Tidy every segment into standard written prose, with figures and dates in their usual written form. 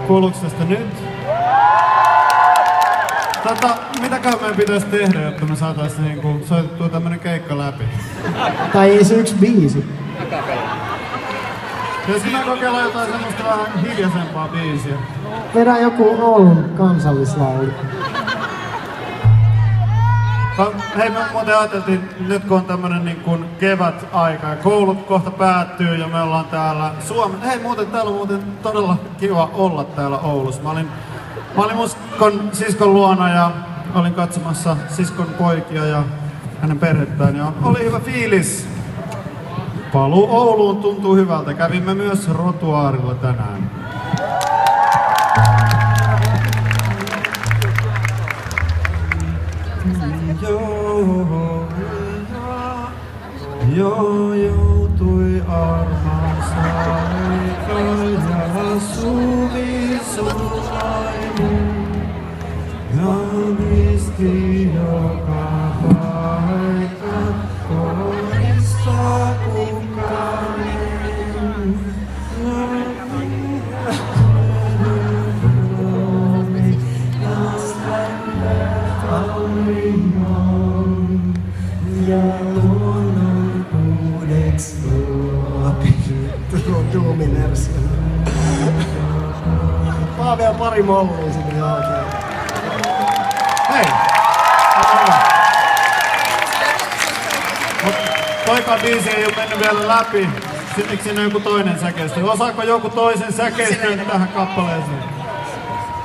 Kuuluuko tästä nyt? Mitäkään meidän pitäisi tehdä, jotta me saatais niinku soitettua tämmönen keikka läpi? Tai ei se yksi biisi. Pitäisikö mä kokeilla jotain semmoista vähän hiljaisempaa biisiä? Vedä joku Oulun kansallislaulu. Hei, me muuten ajateltiin, nyt kun on tämmönen niin kuin kevät-aika ja koulut kohta päättyy ja me ollaan täällä Suomessa. Hei, täällä on muuten todella kiva olla täällä Oulussa. Mä olin mun siskon luona ja olin katsomassa siskon poikia ja hänen perhettään ja oli hyvä fiilis. Paluu Ouluun tuntuu hyvältä. Kävimme myös Rotuaarilla tänään. Jo joutui armas aika ja suvi sulainen ja viski joka paikka kodista kukainen. Ja luonnon uudeksi Dominers. Mä oon vielä pari mollia sinne jälkeen. Hei! Toikaan biisi ei oo mennyt vielä läpi. Sitten siinä joku toinen säkeistö. Osaako joku toisen säkeistön tähän kappaleeseen?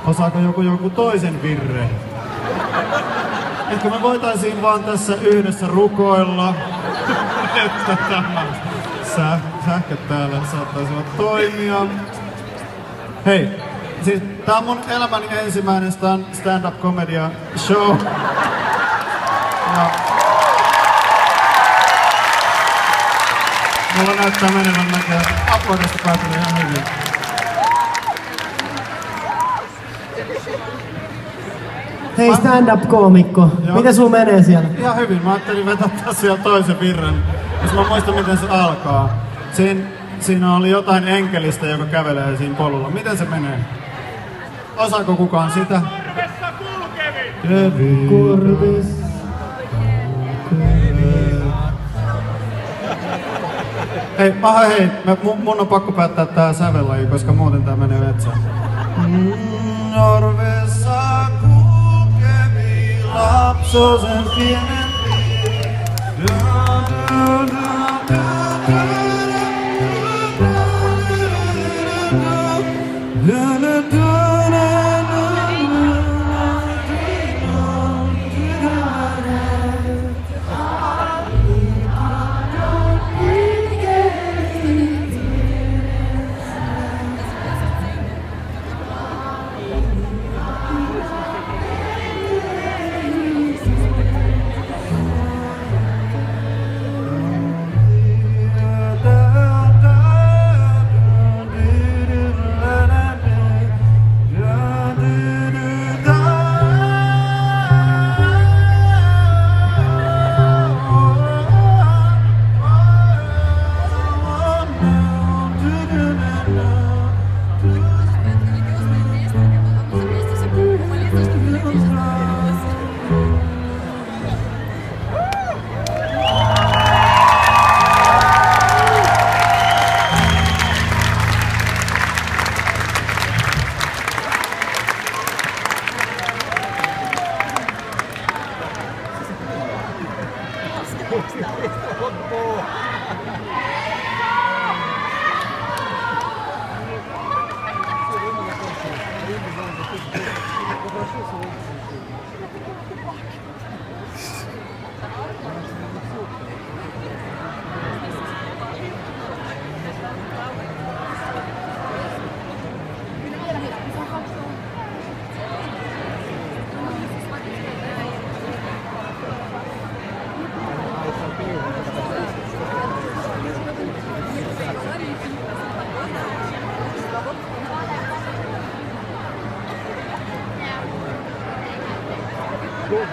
Osaako joku toisen virreen? Ehkä me voitaisiin vaan tässä yhdessä rukoilla, että tämä sähköt täällä saattaisivat toimia. Hei, siis tää on mun elämäni ensimmäinen stand-up komedia show. Ja mulla näyttää menevän näköjään. Aplodista päättyy ihan hyvin. Hei stand-up-koomikko, miten sulla menee siellä? Ihan hyvin, mä ajattelin vetää siellä toisen virran, jos mä muistan miten se alkaa. Siinä oli jotain enkelistä, joka kävelee siinä polulla. Miten se menee? Osaako kukaan sitä? Korvissa. Hei, mun on pakko päättää tää sävellaji, koska muuten tää menee vetsään. Norvessa kulkevi lapsosen pienen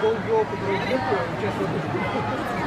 Долгий опыт развития, участвовать